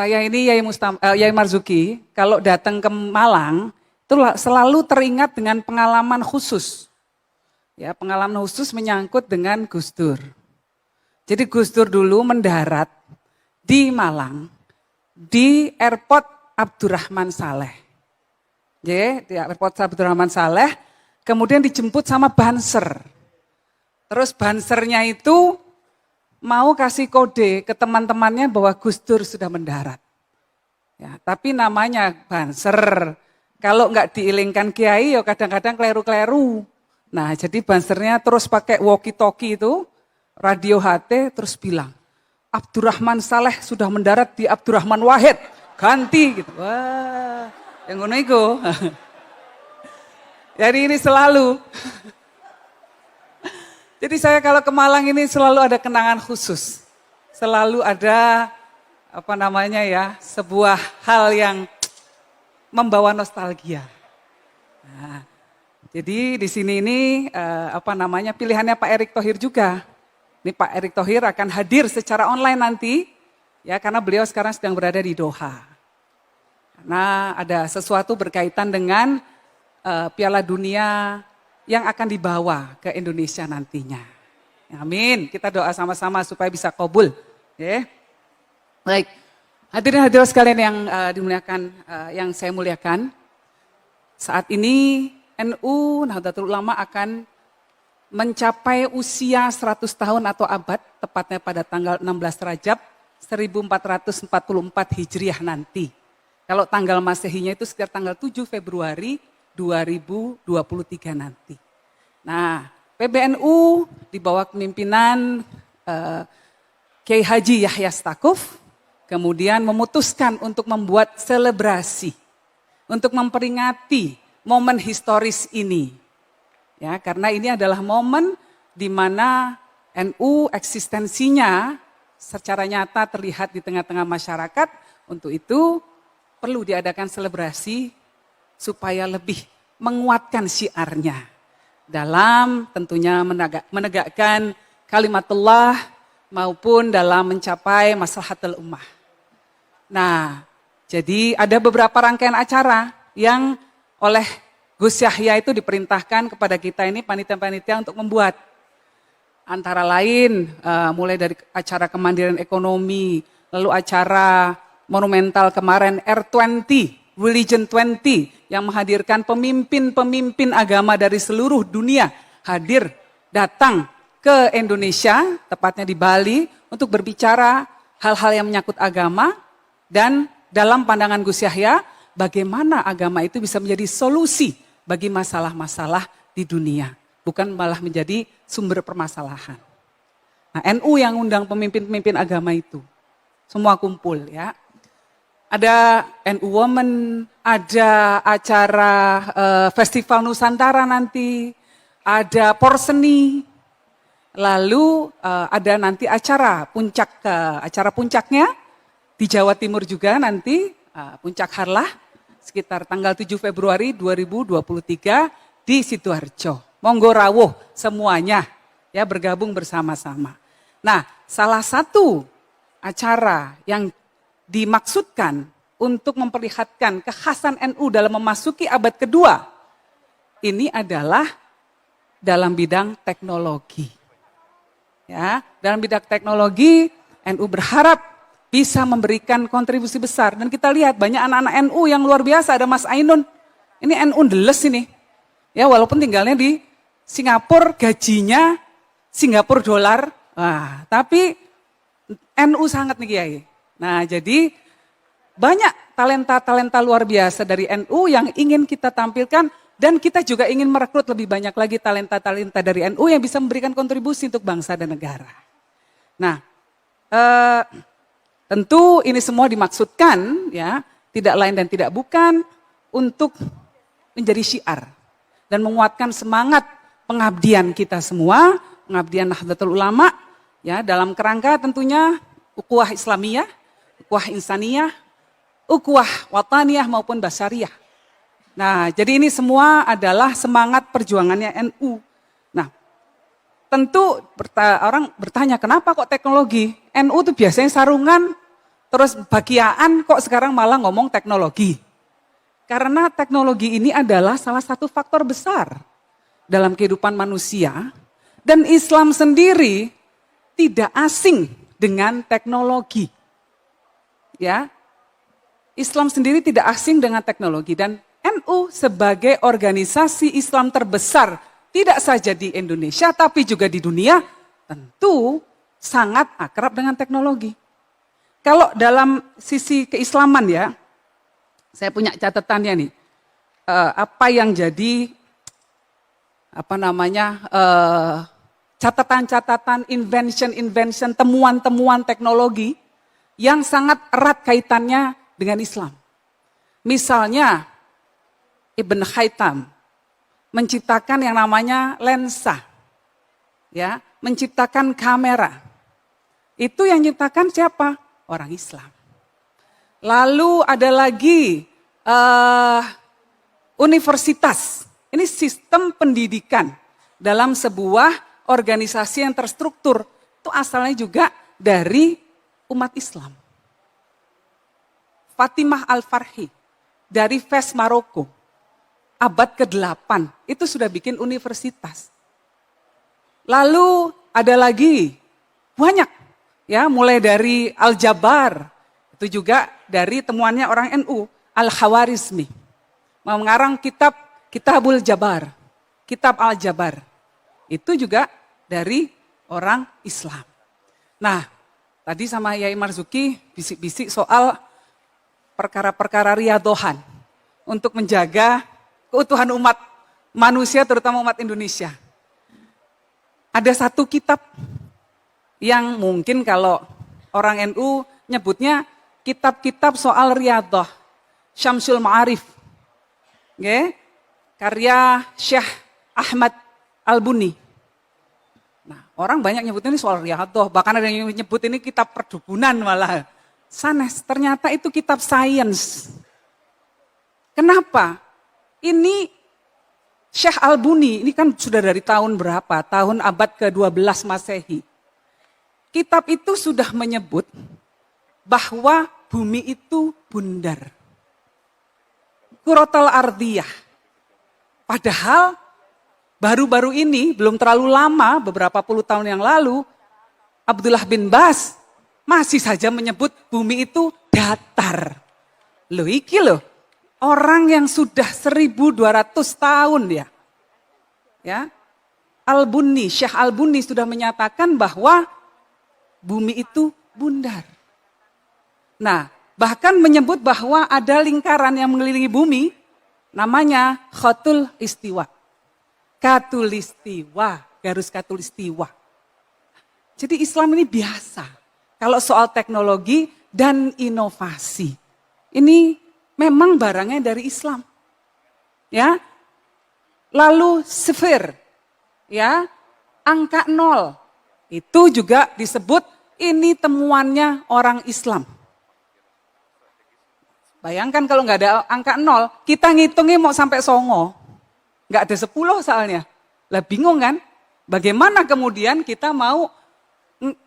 Saya ini Yai Marzuki, kalau datang ke Malang, itu selalu teringat dengan pengalaman khusus. Ya, pengalaman khusus menyangkut dengan Gus Dur. Jadi Gus Dur dulu mendarat di Malang, di Airport Abdurrahman Saleh. Di Airport Abdurrahman Saleh, kemudian dijemput sama Banser. Terus Bansernya itu mau kasih kode ke teman-temannya bahwa Gus Dur sudah mendarat. Ya, tapi namanya Banser. Kalau nggak diilingkan Kiai, ya kadang-kadang kleru-kleru. Nah, jadi Bansernya terus pakai walkie-talkie itu, radio HT, terus bilang, Abdurrahman Saleh sudah mendarat di Abdurrahman Wahid, ganti gitu. Wah, yang ngono iku. Jadi ini selalu. Jadi saya kalau ke Malang ini selalu ada kenangan khusus. Selalu ada sebuah hal yang membawa nostalgia. Nah, jadi di sini ini pilihannya Pak Erick Thohir juga. Ini Pak Erick Thohir akan hadir secara online nanti, ya karena beliau sekarang sedang berada di Doha. Karena ada sesuatu berkaitan dengan Piala Dunia yang akan dibawa ke Indonesia nantinya. Amin. Kita doa sama-sama supaya bisa qabul. Ya. Baik. Hadirin hadirat sekalian yang dimuliakan, yang saya muliakan. Saat ini NU Nahdlatul Ulama akan mencapai usia 100 tahun atau abad, tepatnya pada tanggal 16 Rajab 1444 Hijriah nanti. Kalau tanggal Masehinya itu sekitar tanggal 7 Februari 2023 nanti. Nah, PBNU di bawah kepemimpinan Kiai Haji Yahya Stakuf kemudian memutuskan untuk membuat selebrasi untuk memperingati momen historis ini. Ya, karena ini adalah momen di mana NU eksistensinya secara nyata terlihat di tengah-tengah masyarakat. Untuk itu perlu diadakan selebrasi supaya lebih menguatkan syiarnya dalam tentunya menegakkan kalimatullah maupun dalam mencapai maslahatul ummah. Nah, jadi ada beberapa rangkaian acara yang oleh Gus Yahya itu diperintahkan kepada kita ini panitia-panitia untuk membuat. Antara lain mulai dari acara kemandirian ekonomi, lalu acara monumental kemarin R20, Religion 20 yang menghadirkan pemimpin-pemimpin agama dari seluruh dunia hadir datang ke Indonesia, tepatnya di Bali, untuk berbicara hal-hal yang menyangkut agama dan dalam pandangan Gus Yahya, bagaimana agama itu bisa menjadi solusi bagi masalah-masalah di dunia, bukan malah menjadi sumber permasalahan. Nah, NU yang undang pemimpin-pemimpin agama itu, semua kumpul ya. Ada NU Women, ada acara Festival Nusantara nanti, ada Porseni, lalu ada nanti acara puncaknya di Jawa Timur juga nanti, Puncak Harlah, sekitar tanggal 7 Februari 2023 di Sidoarjo. Monggo rawuh semuanya ya bergabung bersama-sama. Nah, salah satu acara yang dimaksudkan untuk memperlihatkan kekhasan NU dalam memasuki abad kedua, ini adalah dalam bidang teknologi. Ya, dalam bidang teknologi, NU berharap bisa memberikan kontribusi besar. Dan kita lihat banyak anak-anak NU yang luar biasa, ada Mas Ainun. Ini NU ndeles ini. Ya, walaupun tinggalnya di Singapura, gajinya Singapura dolar. Wah, tapi NU sangat nih Kiai. Nah, jadi banyak talenta-talenta luar biasa dari NU yang ingin kita tampilkan dan kita juga ingin merekrut lebih banyak lagi talenta-talenta dari NU yang bisa memberikan kontribusi untuk bangsa dan negara. Nah, tentu ini semua dimaksudkan ya, tidak lain dan tidak bukan untuk menjadi syiar dan menguatkan semangat pengabdian kita semua, pengabdian Nahdlatul Ulama ya dalam kerangka tentunya ukhuwah Islamiyah, ukhuwah insaniyah, ukhuwah wataniyah maupun basyariyah. Nah, jadi ini semua adalah semangat perjuangannya NU. Nah, tentu orang bertanya kenapa kok teknologi? NU itu biasanya sarungan Terus bagian kok sekarang malah ngomong teknologi. Karena teknologi ini adalah salah satu faktor besar dalam kehidupan manusia. Dan Islam sendiri tidak asing dengan teknologi. Ya, Islam sendiri tidak asing dengan teknologi. Dan NU sebagai organisasi Islam terbesar, tidak saja di Indonesia tapi juga di dunia, tentu sangat akrab dengan teknologi. Kalau dalam sisi keislaman ya, saya punya catatannya nih, apa yang jadi catatan-catatan, invention, temuan-temuan teknologi yang sangat erat kaitannya dengan Islam. Misalnya Ibn Khaitam menciptakan yang namanya lensa, ya, menciptakan kamera. Itu yang menciptakan siapa? Orang Islam. Lalu ada lagi universitas. Ini sistem pendidikan dalam sebuah organisasi yang terstruktur. Itu asalnya juga dari umat Islam. Fatimah Al-Farhi dari Fes, Maroko. Abad ke-8 itu sudah bikin universitas. Lalu ada lagi banyak ya, mulai dari Al-Jabar, itu juga dari temuannya orang NU, Al-Khawarizmi. Mengarang Kitabul Jabar, Kitab Al-Jabar. Itu juga dari orang Islam. Nah, tadi sama Yai Marzuki bisik-bisik soal perkara-perkara riadohan untuk menjaga keutuhan umat manusia, terutama umat Indonesia. Ada satu kitab yang mungkin kalau orang NU nyebutnya kitab-kitab soal riadah, Syamsul Ma'arif. Okay? Karya Syekh Ahmad Al-Buni. Nah, orang banyak nyebutnya ini soal riadah, bahkan ada yang nyebut ini kitab perdukunan malah. Sanes, ternyata itu kitab sains. Kenapa? Ini Syekh Al-Buni, ini kan sudah dari tahun berapa? Tahun abad ke-12 Masehi. Kitab itu sudah menyebut bahwa bumi itu bundar. Kurotal ardiyah. Padahal baru-baru ini, belum terlalu lama, beberapa puluh tahun yang lalu, Abdullah bin Bas masih saja menyebut bumi itu datar. Loh iki loh, orang yang sudah 1200 tahun ya. Al-Buni, Syekh Al-Buni sudah menyatakan bahwa bumi itu bundar. Nah, bahkan menyebut bahwa ada lingkaran yang mengelilingi bumi, namanya Khatul Istiwa. Katulistiwa, garis katulistiwa. Jadi Islam ini biasa. Kalau soal teknologi dan inovasi, ini memang barangnya dari Islam. Ya. Lalu sifir, ya, angka 0. Itu juga disebut ini temuannya orang Islam. Bayangkan kalau nggak ada angka 0, kita ngitungnya mau sampai songo. Nggak ada 10 soalnya. Lah bingung kan? Bagaimana kemudian kita mau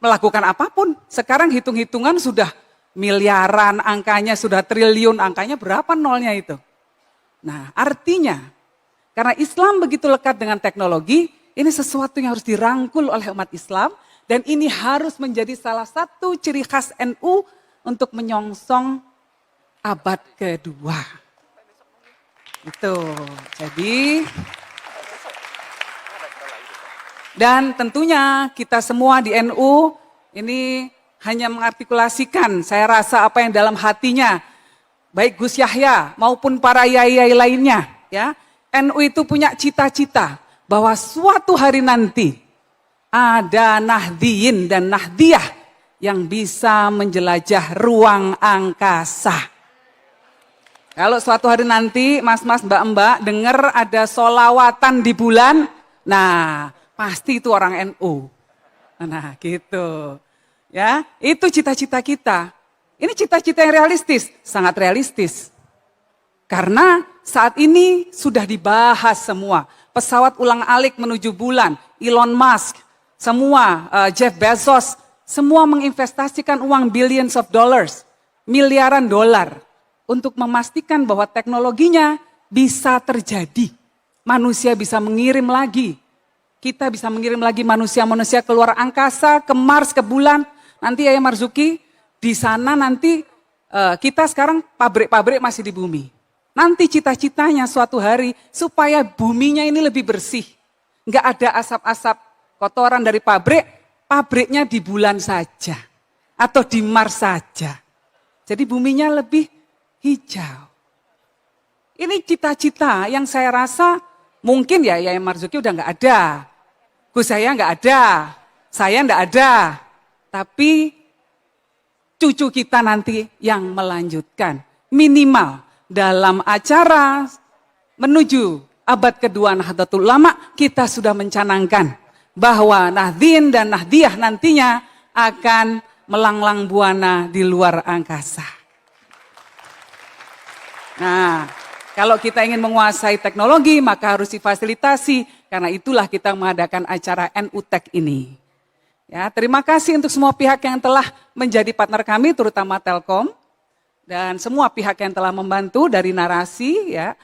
melakukan apapun? Sekarang hitung-hitungan sudah miliaran, angkanya sudah triliun, angkanya berapa nolnya itu? Nah, artinya karena Islam begitu lekat dengan teknologi, ini sesuatu yang harus dirangkul oleh umat Islam dan ini harus menjadi salah satu ciri khas NU untuk menyongsong abad kedua. Itu. Jadi dan tentunya kita semua di NU ini hanya mengartikulasikan, saya rasa apa yang dalam hatinya, baik Gus Yahya maupun para yai-yai lainnya. Ya, NU itu punya cita-cita bahwa suatu hari nanti ada Nahdiyin dan Nahdiyah yang bisa menjelajah ruang angkasa. Kalau suatu hari nanti mas-mas mbak-mbak dengar ada solawatan di bulan, nah pasti itu orang NU. Nah gitu. Ya, itu cita-cita kita. Ini cita-cita yang realistis, sangat realistis. Karena saat ini sudah dibahas semua. Pesawat ulang-alik menuju bulan, Elon Musk, semua, Jeff Bezos, semua menginvestasikan uang billions of dollars. miliaran dolar untuk memastikan bahwa teknologinya bisa terjadi. Manusia bisa mengirim lagi. Kita bisa mengirim lagi manusia-manusia keluar angkasa, ke Mars, ke bulan. Nanti ya Marzuki, di sana nanti kita sekarang pabrik-pabrik masih di bumi. Nanti cita-citanya suatu hari supaya buminya ini lebih bersih. Enggak ada asap-asap kotoran dari pabrik, pabriknya di bulan saja. Atau di Mars saja. Jadi buminya lebih hijau. Ini cita-cita yang saya rasa mungkin ya Yai Marzuki udah nggak ada. Gus saya nggak ada. Saya nggak ada. Tapi cucu kita nanti yang melanjutkan. Minimal dalam acara menuju abad kedua Nahdlatul Ulama kita sudah mencanangkan bahwa Nahdien dan Nahdiyah nantinya akan melanglang buana di luar angkasa. Nah, kalau kita ingin menguasai teknologi maka harus difasilitasi, karena itulah kita mengadakan acara NU Tech ini. Ya, terima kasih untuk semua pihak yang telah menjadi partner kami, terutama Telkom dan semua pihak yang telah membantu dari narasi, ya.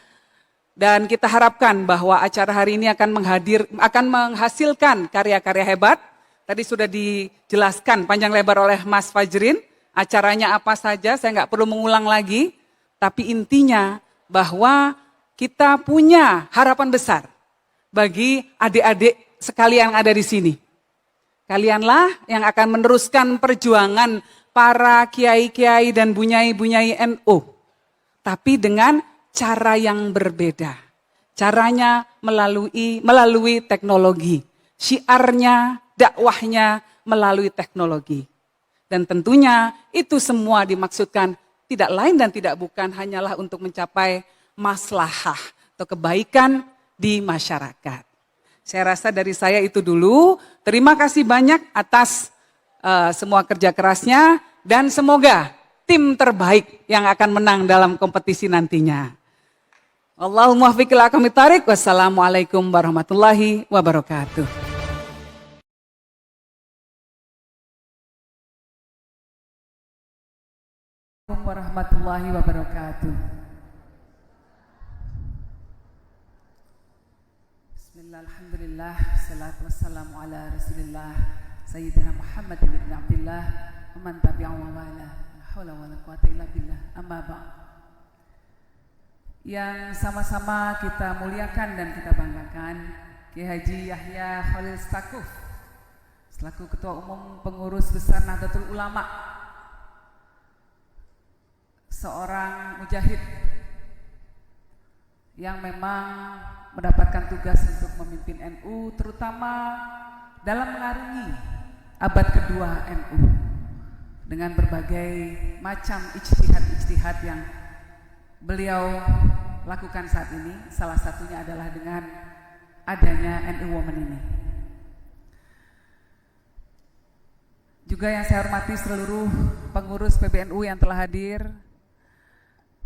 Dan kita harapkan bahwa acara hari ini akan menghasilkan karya-karya hebat. Tadi sudah dijelaskan panjang lebar oleh Mas Fajrin, acaranya apa saja, saya nggak perlu mengulang lagi. Tapi intinya bahwa kita punya harapan besar bagi adik-adik sekalian yang ada di sini. Kalianlah yang akan meneruskan perjuangan para kiai-kiai dan bunyai-bunyai NU. Tapi dengan cara yang berbeda. Caranya melalui teknologi. Syiarnya, dakwahnya melalui teknologi. Dan tentunya itu semua dimaksudkan tidak lain dan tidak bukan hanyalah untuk mencapai maslahah atau kebaikan di masyarakat. Saya rasa dari saya itu dulu. Terima kasih banyak atas semua kerja kerasnya dan semoga tim terbaik yang akan menang dalam kompetisi nantinya. Allahumma fiqh ila aqwamit thariq. Wassalamualaikum warahmatullahi wabarakatuh. Warahmatullahi wabarakatuh. Bismillah, alhamdulillah, salatu wassalamu ala rasulillah Sayyidina Muhammad ibn Abdillah wa man tabi'ahu wa wala, la haula wa la quwata illa billah, amma ba'd. Yang sama-sama kita muliakan dan kita banggakan Kiai Haji Yahya Khalil Stakuf selaku Ketua Umum Pengurus Besar Nahdlatul Ulama, seorang mujahid yang memang mendapatkan tugas untuk memimpin NU, terutama dalam mengarungi abad kedua NU dengan berbagai macam ijtihad yang beliau lakukan saat ini. Salah satunya adalah dengan adanya NU Women ini. Juga yang saya hormati seluruh pengurus PBNU yang telah hadir,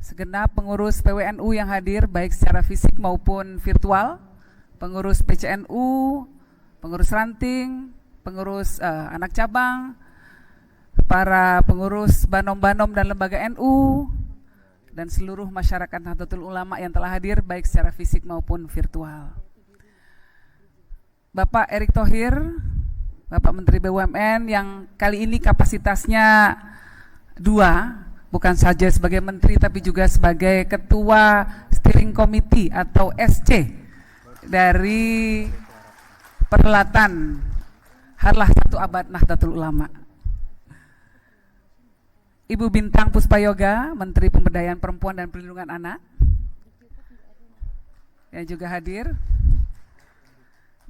segenap pengurus PWNU yang hadir baik secara fisik maupun virtual, pengurus PCNU, pengurus ranting, pengurus anak cabang, para pengurus banom-banom dan lembaga NU, dan seluruh masyarakat Nahdlatul Ulama yang telah hadir baik secara fisik maupun virtual. Bapak Erick Thohir, Bapak Menteri BUMN yang kali ini kapasitasnya 2, bukan saja sebagai menteri tapi juga sebagai ketua steering committee atau SC dari perhelatan Harlah 1 Abad Nahdlatul Ulama. Ibu Bintang Puspayoga, Menteri Pemberdayaan Perempuan dan Perlindungan Anak yang juga hadir.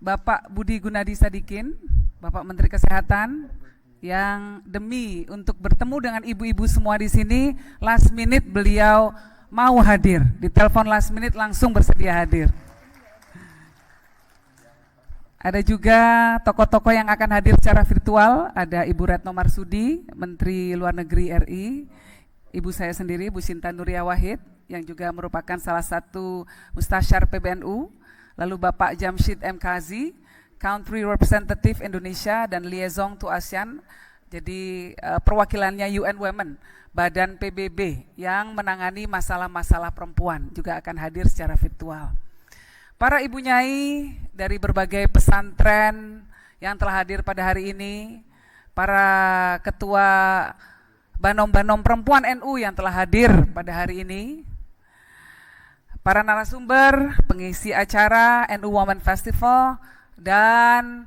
Bapak Budi Gunadi Sadikin, Bapak Menteri Kesehatan, yang demi untuk bertemu dengan ibu-ibu semua di sini, last minute beliau mau hadir. Ditelepon last minute langsung bersedia hadir. Ada juga tokoh-tokoh yang akan hadir secara virtual. Ada Ibu Retno Marsudi, Menteri Luar Negeri RI. Ibu saya sendiri, Bu Sinta Nuria Wahid, yang juga merupakan salah satu mustasyar PBNU. Lalu Bapak Jamshid M. Kazi, Country Representative Indonesia dan Liaison to ASEAN Jadi perwakilannya UN Women, Badan PBB yang menangani masalah-masalah perempuan juga akan hadir secara virtual. Para ibu nyai dari berbagai pesantren yang telah hadir pada hari ini, para ketua banom-banom perempuan NU yang telah hadir pada hari ini, para narasumber, pengisi acara NU Women Festival, dan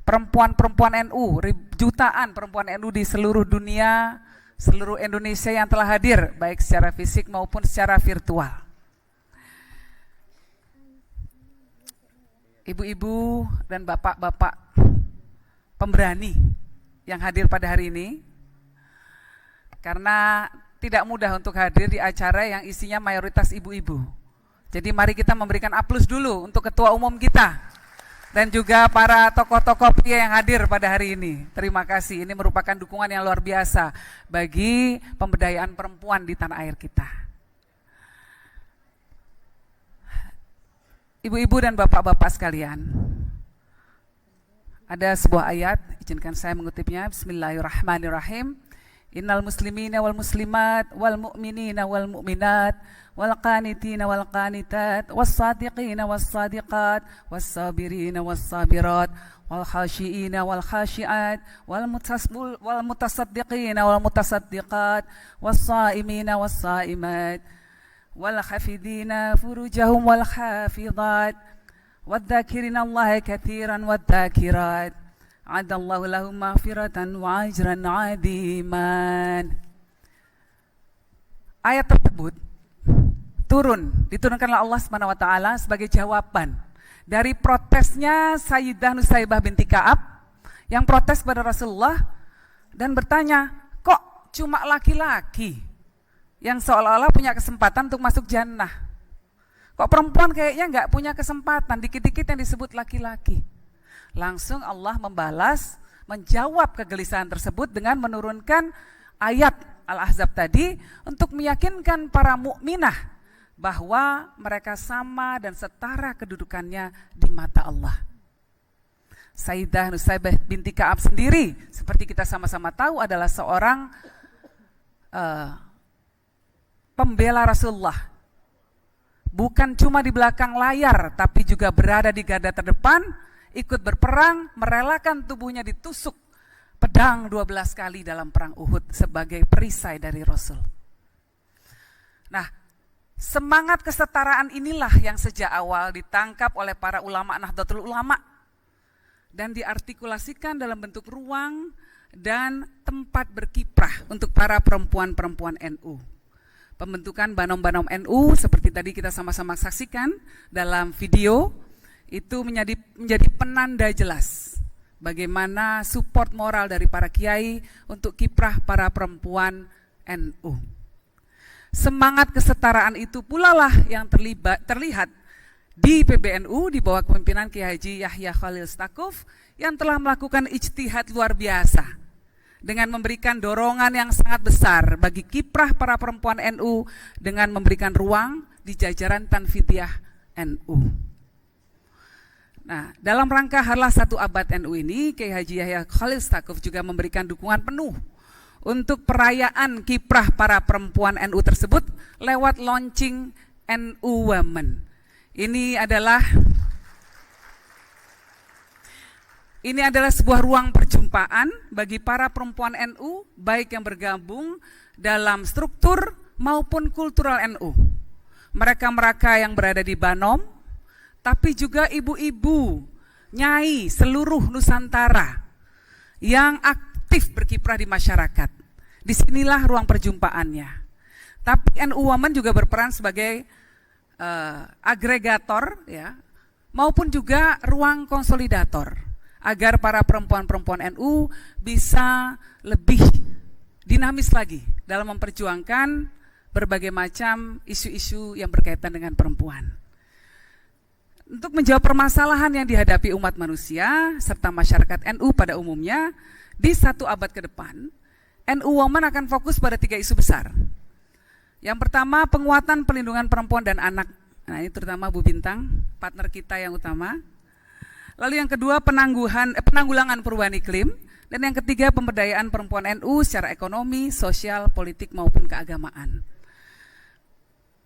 perempuan-perempuan NU, jutaan perempuan NU di seluruh dunia, seluruh Indonesia yang telah hadir, baik secara fisik maupun secara virtual. Ibu-ibu dan bapak-bapak pemberani yang hadir pada hari ini, karena tidak mudah untuk hadir di acara yang isinya mayoritas ibu-ibu. Jadi mari kita memberikan aplaus dulu untuk ketua umum kita dan juga para tokoh-tokoh pria yang hadir pada hari ini. Terima kasih, ini merupakan dukungan yang luar biasa bagi pemberdayaan perempuan di tanah air kita. Ibu-ibu dan bapak-bapak sekalian, ada sebuah ayat, izinkan saya mengutipnya. Bismillahirrahmanirrahim. Innal muslimina wal muslimat wal mu'minina wal mu'minat wal qanitina wal qanitat was sadiqina was sadiqat was sabirina was sabirat wal khashiina wal khashiat wal mutasaddiqina wal mutasaddiqat was saimina was saimat wal hafidina furujahum wal hafidhat wadzakirina Allah katsiran wadzakirat Adallahu lahum maghfiratan wa ajran 'aziman. Ayat tersebut diturunkan oleh Allah Subhanahu wa taala sebagai jawaban dari protesnya Sayyidah Nusaybah binti Ka'ab yang protes kepada Rasulullah dan bertanya, kok cuma laki-laki yang seolah-olah punya kesempatan untuk masuk jannah? Kok perempuan kayaknya nggak punya kesempatan, dikit-dikit yang disebut laki-laki? Langsung Allah membalas, menjawab kegelisahan tersebut dengan menurunkan ayat Al-Ahzab tadi untuk meyakinkan para mukminah bahwa mereka sama dan setara kedudukannya di mata Allah. Sayyidah Nusaybah binti Ka'ab sendiri, seperti kita sama-sama tahu, adalah seorang pembela Rasulullah. Bukan cuma di belakang layar, tapi juga berada di garda terdepan, ikut berperang, merelakan tubuhnya ditusuk pedang 12 kali dalam perang Uhud sebagai perisai dari Rasul. Nah, semangat kesetaraan inilah yang sejak awal ditangkap oleh para ulama Nahdlatul Ulama dan diartikulasikan dalam bentuk ruang dan tempat berkiprah untuk para perempuan-perempuan NU. Pembentukan banom-banom NU seperti tadi kita sama-sama saksikan dalam video, itu menjadi penanda jelas bagaimana support moral dari para kiai untuk kiprah para perempuan NU. Semangat kesetaraan itu pula lah yang terlihat di PBNU di bawah kepemimpinan Kiai Haji Yahya Khalil Stakuf yang telah melakukan ijtihad luar biasa dengan memberikan dorongan yang sangat besar bagi kiprah para perempuan NU dengan memberikan ruang di jajaran Tanfidiyah NU. Nah, dalam rangka Harlah 1 Abad NU ini, Kiai Haji Yahya Khalil Stakuf juga memberikan dukungan penuh untuk perayaan kiprah para perempuan NU tersebut lewat launching NU Women. Ini adalah sebuah ruang perjumpaan bagi para perempuan NU, baik yang bergabung dalam struktur maupun kultural NU. Mereka-mereka yang berada di Banom, tapi juga ibu-ibu, nyai seluruh Nusantara yang aktif berkiprah di masyarakat. Disinilah ruang perjumpaannya. Tapi NU Women juga berperan sebagai agregator, ya, maupun juga ruang konsolidator agar para perempuan-perempuan NU bisa lebih dinamis lagi dalam memperjuangkan berbagai macam isu-isu yang berkaitan dengan perempuan. Untuk menjawab permasalahan yang dihadapi umat manusia serta masyarakat NU pada umumnya di 1 abad ke depan, NU Women akan fokus pada 3 isu besar. Yang pertama, penguatan perlindungan perempuan dan anak. Nah, ini terutama Bu Bintang, partner kita yang utama. Lalu yang kedua, penanggulangan perubahan iklim. Dan yang ketiga, pemberdayaan perempuan NU secara ekonomi, sosial, politik maupun keagamaan.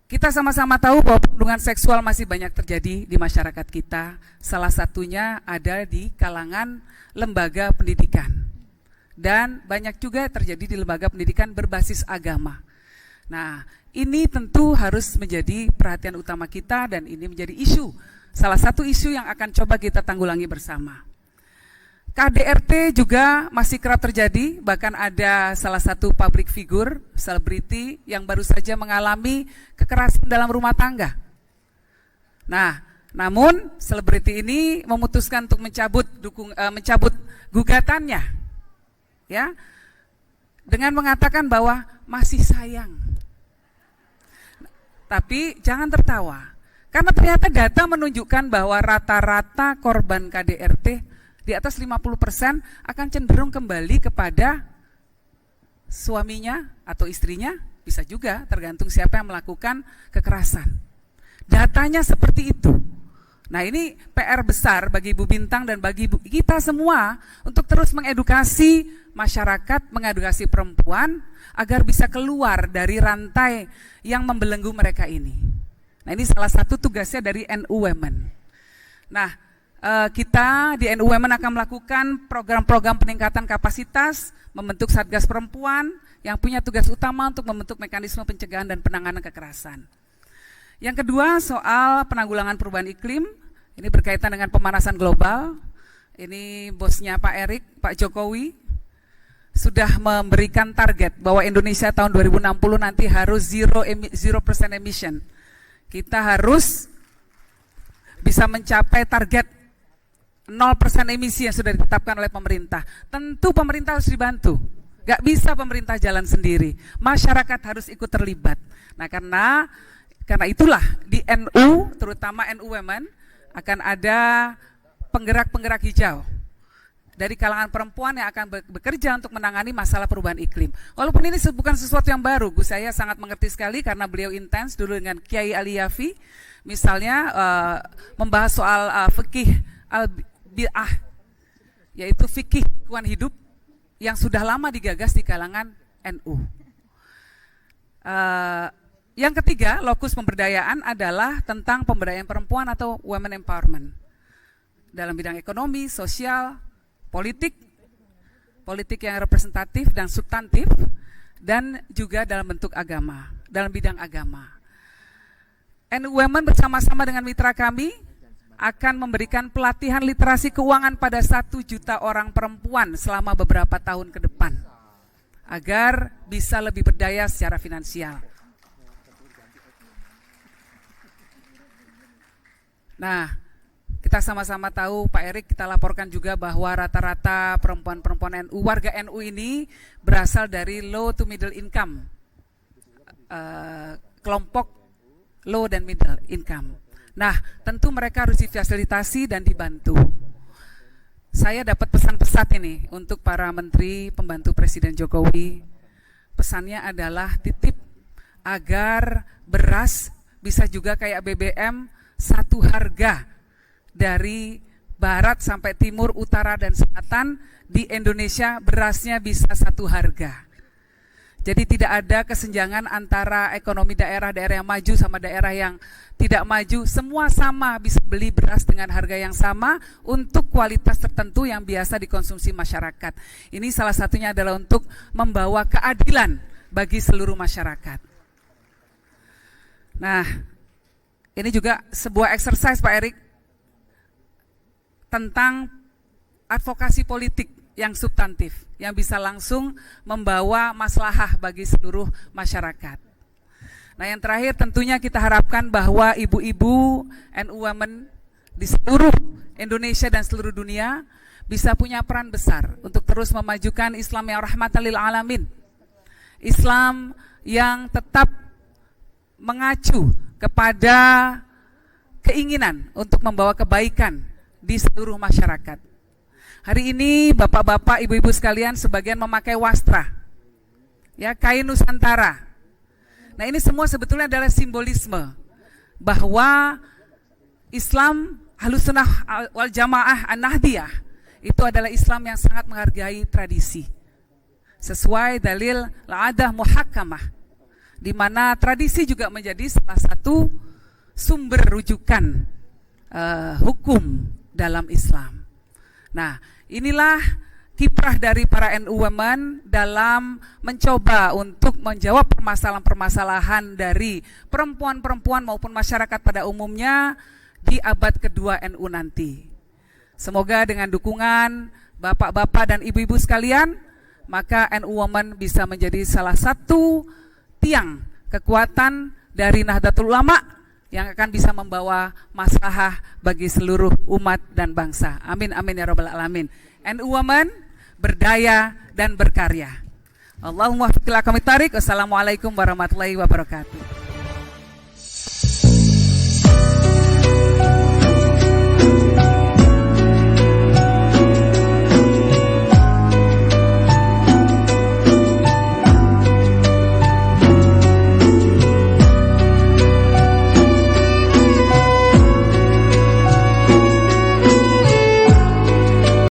Kita sama-sama tahu bahwa perundungan seksual masih banyak terjadi di masyarakat kita. Salah satunya ada di kalangan lembaga pendidikan. Dan banyak juga terjadi di lembaga pendidikan berbasis agama. Nah, ini tentu harus menjadi perhatian utama kita dan ini menjadi isu. Salah satu isu yang akan coba kita tanggulangi bersama. KDRT juga masih kerap terjadi, bahkan ada salah satu public figure, selebriti yang baru saja mengalami kekerasan dalam rumah tangga. Nah, namun selebriti ini memutuskan untuk mencabut gugatannya, ya, dengan mengatakan bahwa masih sayang. Tapi jangan tertawa, karena ternyata data menunjukkan bahwa rata-rata korban KDRT di atas 50% akan cenderung kembali kepada suaminya atau istrinya, bisa juga tergantung siapa yang melakukan kekerasan. Datanya seperti itu. Nah, ini PR besar bagi Ibu Bintang dan bagi kita semua untuk terus mengedukasi masyarakat, mengedukasi perempuan agar bisa keluar dari rantai yang membelenggu mereka ini. Nah, ini salah satu tugasnya dari NU Women. Nah, kita di NU Women akan melakukan program-program peningkatan kapasitas, membentuk Satgas Perempuan yang punya tugas utama untuk membentuk mekanisme pencegahan dan penanganan kekerasan. Yang kedua, soal penanggulangan perubahan iklim, ini berkaitan dengan pemanasan global. Ini bosnya Pak Erik, Pak Jokowi, sudah memberikan target bahwa Indonesia tahun 2060 nanti harus 0% emission. Kita harus bisa mencapai target 0% emisi yang sudah ditetapkan oleh pemerintah. Tentu pemerintah harus dibantu. Gak bisa pemerintah jalan sendiri. Masyarakat harus ikut terlibat. Nah, karena itulah di NU, terutama NU Women, akan ada penggerak-penggerak hijau dari kalangan perempuan yang akan bekerja untuk menangani masalah perubahan iklim. Walaupun ini bukan sesuatu yang baru, Gus saya sangat mengerti sekali karena beliau intens dulu dengan Kiai Ali Yafi, misalnya membahas soal fikih al-bid'ah, yaitu fikih lingkungan hidup yang sudah lama digagas di kalangan NU. Yang ketiga, lokus pemberdayaan adalah tentang pemberdayaan perempuan atau women empowerment dalam bidang ekonomi, sosial, politik yang representatif dan substantif, dan juga dalam bentuk agama, dalam bidang agama. NU Women bersama-sama dengan mitra kami akan memberikan pelatihan literasi keuangan pada 1 juta orang perempuan selama beberapa tahun ke depan, agar bisa lebih berdaya secara finansial. Nah, kita sama-sama tahu Pak Erik, kita laporkan juga bahwa rata-rata perempuan-perempuan NU, warga NU ini berasal dari low to middle income, kelompok low dan middle income. Nah, tentu mereka harus difasilitasi dan dibantu. Saya dapat pesan-pesan ini untuk para menteri pembantu Presiden Jokowi. Pesannya adalah titip agar beras bisa juga kayak BBM, satu harga dari barat sampai timur, utara dan selatan. Di Indonesia berasnya bisa satu harga. Jadi tidak ada kesenjangan antara ekonomi daerah-daerah yang maju sama daerah yang tidak maju. Semua sama bisa beli beras dengan harga yang sama untuk kualitas tertentu yang biasa dikonsumsi masyarakat. Ini salah satunya adalah untuk membawa keadilan bagi seluruh masyarakat. Nah, ini juga sebuah exercise Pak Erik tentang advokasi politik yang substantif, yang bisa langsung membawa maslahah bagi seluruh masyarakat. Nah, yang terakhir tentunya kita harapkan bahwa ibu-ibu NU Women di seluruh Indonesia dan seluruh dunia bisa punya peran besar untuk terus memajukan Islam yang rahmatan lil alamin. Islam yang tetap mengacu kepada keinginan untuk membawa kebaikan di seluruh masyarakat. Hari ini bapak-bapak, ibu-ibu sekalian sebagian memakai wastra, ya, kain Nusantara. Nah, ini semua sebetulnya adalah simbolisme bahwa Islam Ahlussunnah wal Jamaah An-Nahdiyah itu adalah Islam yang sangat menghargai tradisi. Sesuai dalil la'adah muhakkamah, di mana tradisi juga menjadi salah satu sumber rujukan hukum dalam Islam. Nah, inilah kiprah dari para NU Women dalam mencoba untuk menjawab permasalahan-permasalahan dari perempuan-perempuan maupun masyarakat pada umumnya di abad kedua NU nanti. Semoga dengan dukungan bapak-bapak dan ibu-ibu sekalian, maka NU Women bisa menjadi salah satu tiang kekuatan dari Nahdlatul Ulama yang akan bisa membawa maslahah bagi seluruh umat dan bangsa. Amin, amin ya rabbal alamin. NU Women berdaya dan berkarya. Allahumma fiqil akamitarik. Wassalamualaikum warahmatullahi wabarakatuh.